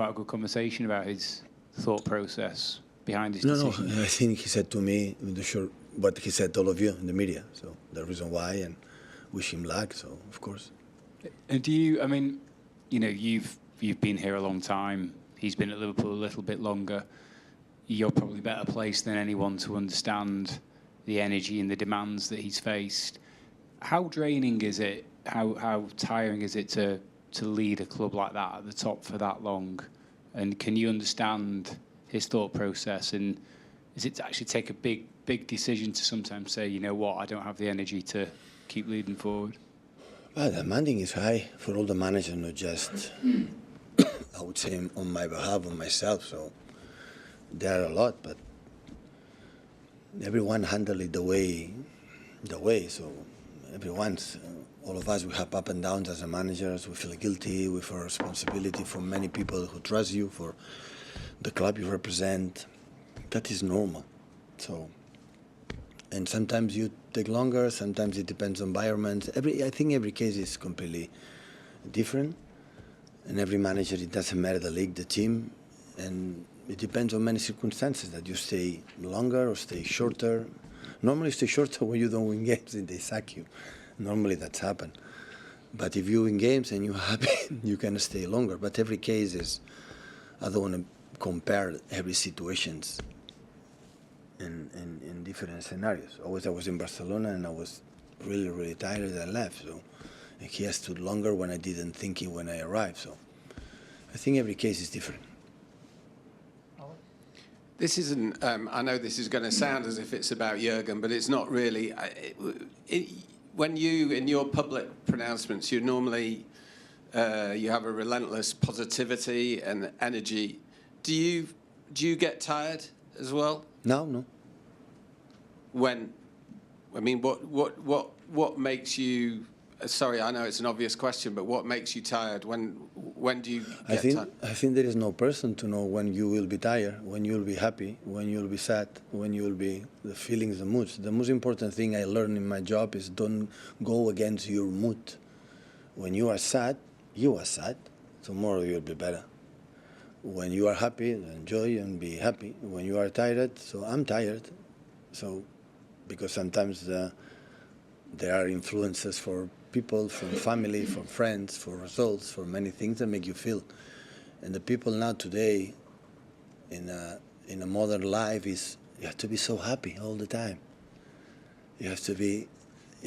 quite a good conversation about his thought process behind his No, decision? no, I think he said to me, what he said to all of you in the media. So the reason why, and wish him luck. So of course. And do you? I mean, you know, you've been here a long time. He's been at Liverpool a little bit longer. You're probably better placed than anyone to understand the energy and the demands that he's faced. How draining is it? How tiring is it to lead a club like that at the top for that long? And can you understand his thought process? And is it to actually take a big decision to sometimes say, you know what, I don't have the energy to keep leading forward? Well, the demanding is high for all the managers, not just, I would say, on my behalf, on myself. So there are a lot, but everyone handle it the way. So everyone's, all of us, we have up and downs as a managers. We feel guilty. We feel responsibility for many people who trust you, for the club you represent. That is normal. So, and sometimes you take longer. Sometimes it depends on environment. I think every case is completely different. And every manager, it doesn't matter the league, the team, and it depends on many circumstances that you stay longer or stay shorter. Normally, you stay shorter when you don't win games and they sack you. Normally, that's happened. But if you win games and you're happy, you can stay longer. But every case is, I don't want to compare every situations in different scenarios. Always I was in Barcelona and I was really, really tired and I left. So and he has stood longer when I didn't think it when I arrived. So I think every case is different. This isn't, I know this is going to sound as if it's about Jurgen, but it's not really. When you, in your public pronouncements, you normally, you have a relentless positivity and energy. Do you get tired as well? No. When, I mean, what makes you, sorry, I know it's an obvious question, but what makes you tired? When do you get tired? I think there is no person to know when you will be tired, when you will be happy, when you will be sad, when you will be, the feelings, the moods. The most important thing I learned in my job is don't go against your mood. When you are sad, you are sad. Tomorrow you'll be better. When you are happy, enjoy and be happy. When you are tired, so I'm tired. So, because sometimes there are influences for people, from family, from friends, for results, for many things that make you feel. And the people now today, in a modern life, is you have to be so happy all the time. You have to be,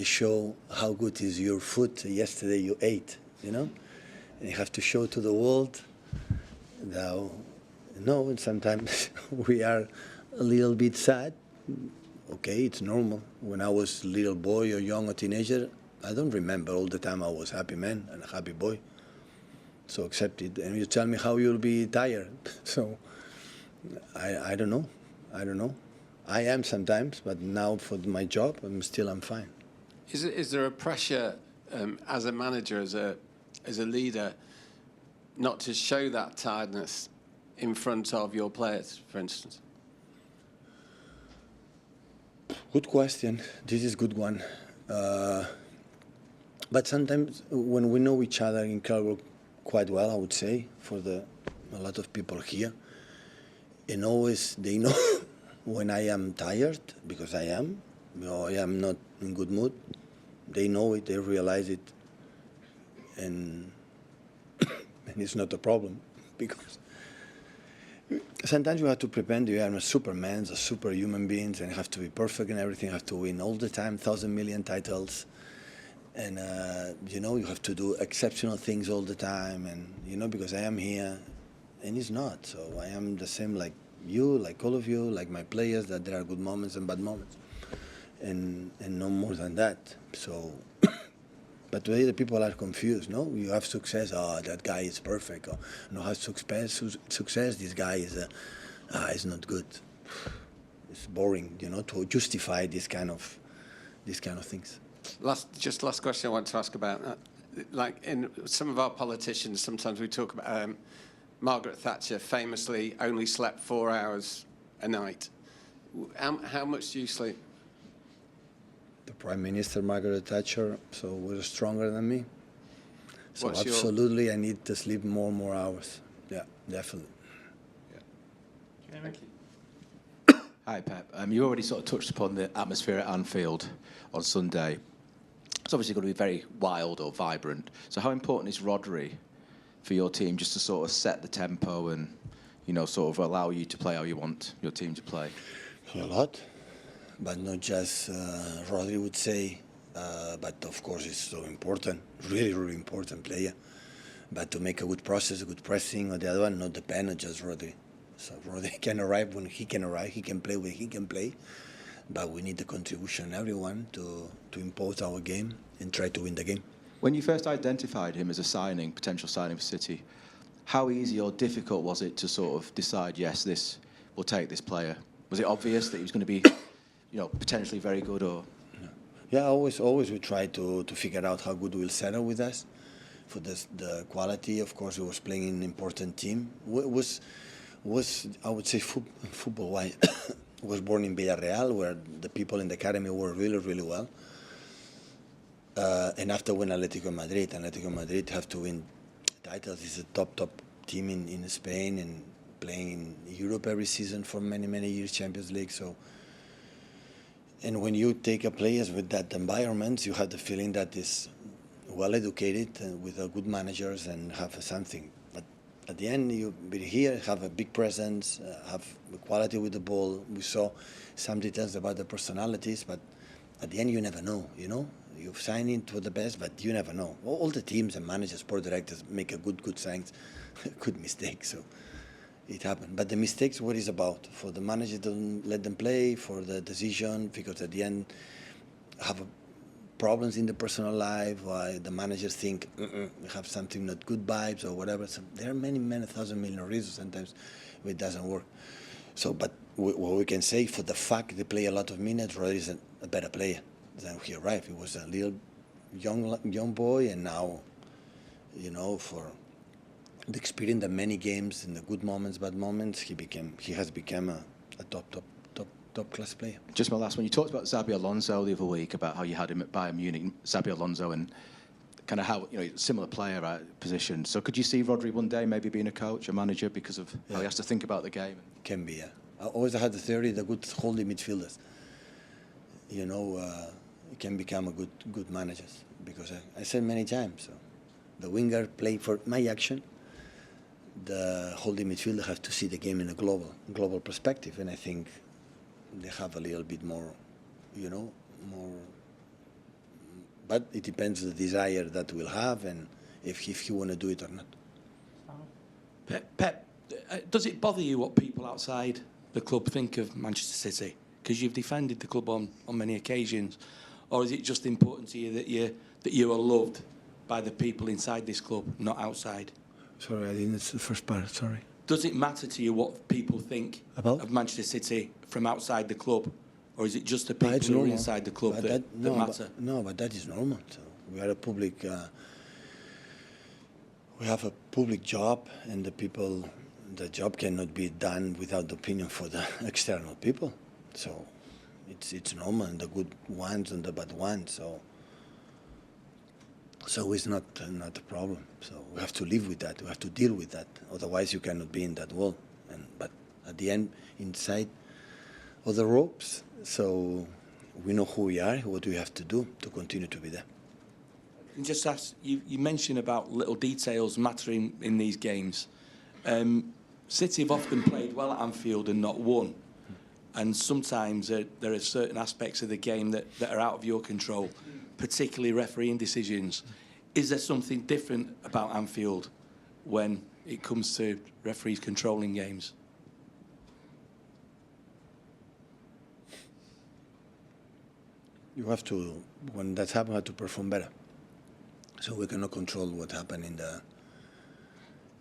show how good is your food yesterday you ate, you know? And you have to show to the world. Now, no, and sometimes we are a little bit sad. Okay, it's normal. When I was a little boy or young or teenager, I don't remember all the time I was a happy man and a happy boy. So accept it. And you tell me how you'll be tired. So I don't know. I don't know. I am sometimes, but now for my job, I'm fine. Is there a pressure as a manager, as a leader, not to show that tiredness in front of your players, for instance? Good question. This is a good one. But sometimes when we know each other in club quite well, I would say, for a lot of people here, and always they know when I am tired, because I am, or I am not in good mood. They know it, they realize it, and it's not a problem, because sometimes you have to pretend you are a superman, a super human beings, and you have to be perfect and everything. You have to win all the time, 1,000 million titles, and you know, you have to do exceptional things all the time, and you know, because I am here, and it's not. So I am the same like you, like all of you, like my players. That there are good moments and bad moments, and no more than that. So. But today the people are confused, no? You have success, that guy is perfect. Or no, have success, this guy is not good. It's boring, you know, to justify this kind of things. Last question I want to ask about. Like in some of our politicians, sometimes we talk about Margaret Thatcher famously only slept 4 hours a night. How much do you sleep? The Prime Minister, Margaret Thatcher, so was stronger than me. So What's absolutely, I need to sleep more hours. Yeah. definitely. Thank you. Hi, Pep. You already sort of touched upon the atmosphere at Anfield on Sunday. It's obviously going to be very wild or vibrant. So how important is Rodri for your team, just to sort of set the tempo and, you know, sort of allow you to play how you want your team to play? A lot, but not just Rodri would say, but of course it's so important, really, really important player. But to make a good process, a good pressing, or the other one, not depend on just Rodri. So Rodri can arrive when he can arrive, he can play when he can play, but we need the contribution, everyone, to impose our game and try to win the game. When you first identified him as a signing, potential signing for City, how easy or difficult was it to sort of decide, yes, this will take this player? Was it obvious that he was going to be, you know, potentially very good, or? Yeah, always we try to figure out how good will settle with us. For the quality, of course, he was playing in an important team. Was I would say football-wise, was born in Villarreal, where the people in the academy were really, really well. And after win Atletico Madrid have to win titles. It's a top team in Spain and playing in Europe every season for many years, Champions League. So, and when you take a players with that environment, you have the feeling that is well educated and with good managers and have something. But at the end, you be here, have a big presence, have quality with the ball. We saw some details about the personalities, but at the end, you never know. You know, you've signed into the best, but you never know. All the teams and managers, sport directors make a good signs, good mistakes. So it happened. But the mistakes, what is about? For the manager to let them play, for the decision, because at the end, have problems in the personal life, why the managers think we have something not good vibes or whatever. So there are many thousand million reasons sometimes it doesn't work. So, but what we can say, for the fact they play a lot of minutes, Rodri is a better player than he arrived. He was a little young boy, and now, you know, for the experience, the many games, in the good moments, bad moments, he has become a top class player. Just my last one. You talked about Xabi Alonso the other week, about how you had him at Bayern Munich, Xabi Alonso, and kind of how, you know, similar player position. So could you see Rodri one day maybe being a coach, a manager, because of how he has to think about the game? Can be, yeah. I always had the theory the good holding midfielders, you know, can become a good managers, because I said many times, so the winger play for my action. The holding midfielder have to see the game in a global perspective, and I think they have a little bit more, you know, more. But it depends on the desire that we'll have, and if he want to do it or not. Pep, does it bother you what people outside the club think of Manchester City? Because you've defended the club on many occasions, or is it just important to you that you are loved by the people inside this club, not outside? Sorry, I didn't. It's the first part. Sorry. Does it matter to you what people think about of Manchester City from outside the club, or is it just the people who are inside the club that matter? But that is normal. So we are a public. We have a public job, and the job cannot be done without the opinion for the external people. So it's normal, and the good ones and the bad ones. So it's not a problem. So we have to live with that. We have to deal with that. Otherwise, you cannot be in that world. But at the end, inside of the ropes, so we know who we are, what we have to do to continue to be there. And just ask, you mentioned about little details mattering in these games. City have often played well at Anfield and not won. And sometimes there are certain aspects of the game that are out of your control, particularly refereeing decisions. Is there something different about Anfield when it comes to referees controlling games? You have to, when that happens, you have to perform better. So we cannot control what happened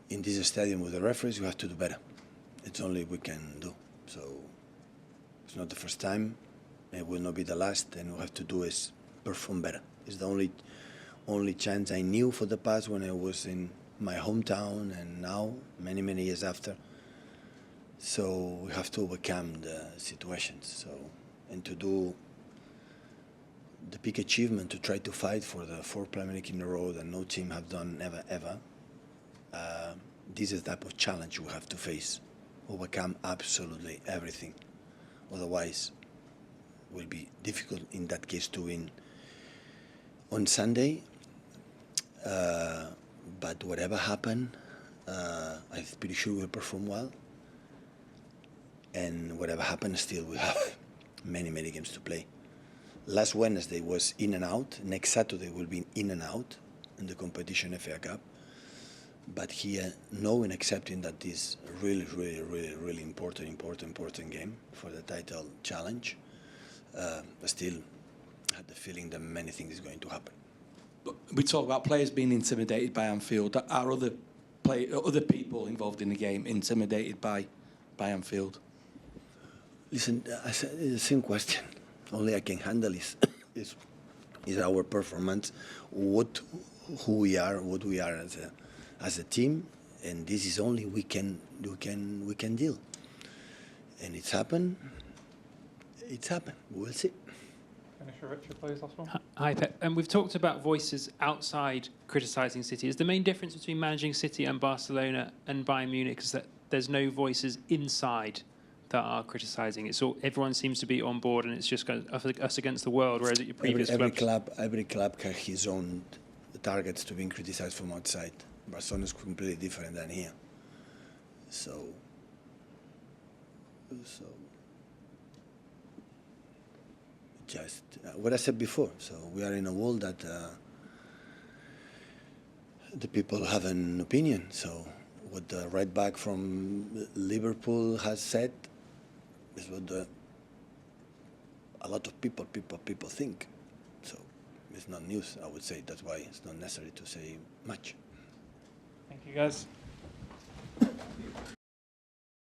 in this stadium with the referees. You have to do better. It's only we can do. So it's not the first time. It will not be the last. And we have to do is perform better. It's the only chance I knew for the past when I was in my hometown, and now many years after. So we have to overcome the situations. So, and to do the big achievement, to try to fight for the 4th Premier League in a row that no team have done ever. this is the type of challenge we have to face. Overcome absolutely everything. Otherwise, it will be difficult in that case to win on Sunday. But whatever happens, I'm pretty sure we'll perform well. And whatever happens, still we have many, many games to play. Last Wednesday was in and out. Next Saturday will be in and out in the competition FA Cup. But here, knowing, accepting that this really, really, really, really important game for the title challenge, I still had the feeling that many things is going to happen. We talk about players being intimidated by Anfield. Are other people involved in the game intimidated by Anfield? Listen, it's the same question. Only I can handle is our performance, who we are, what we are as a team, and this is only we can deal. And it's happened. It's happened. We'll see. Finisher Richard, please, last one. Hi, Pep. And we've talked about voices outside criticising City. Is the main difference between managing City and Barcelona and Bayern Munich is that there's no voices inside that are criticising? It's all, everyone seems to be on board, and it's just us against the world. Whereas at your previous every club has his own targets to being criticised from outside. Barcelona is completely different than here. So just what I said before. So we are in a world that the people have an opinion. So what the right back from Liverpool has said is what a lot of people think. So it's not news, I would say. That's why it's not necessary to say much. Thank you, guys.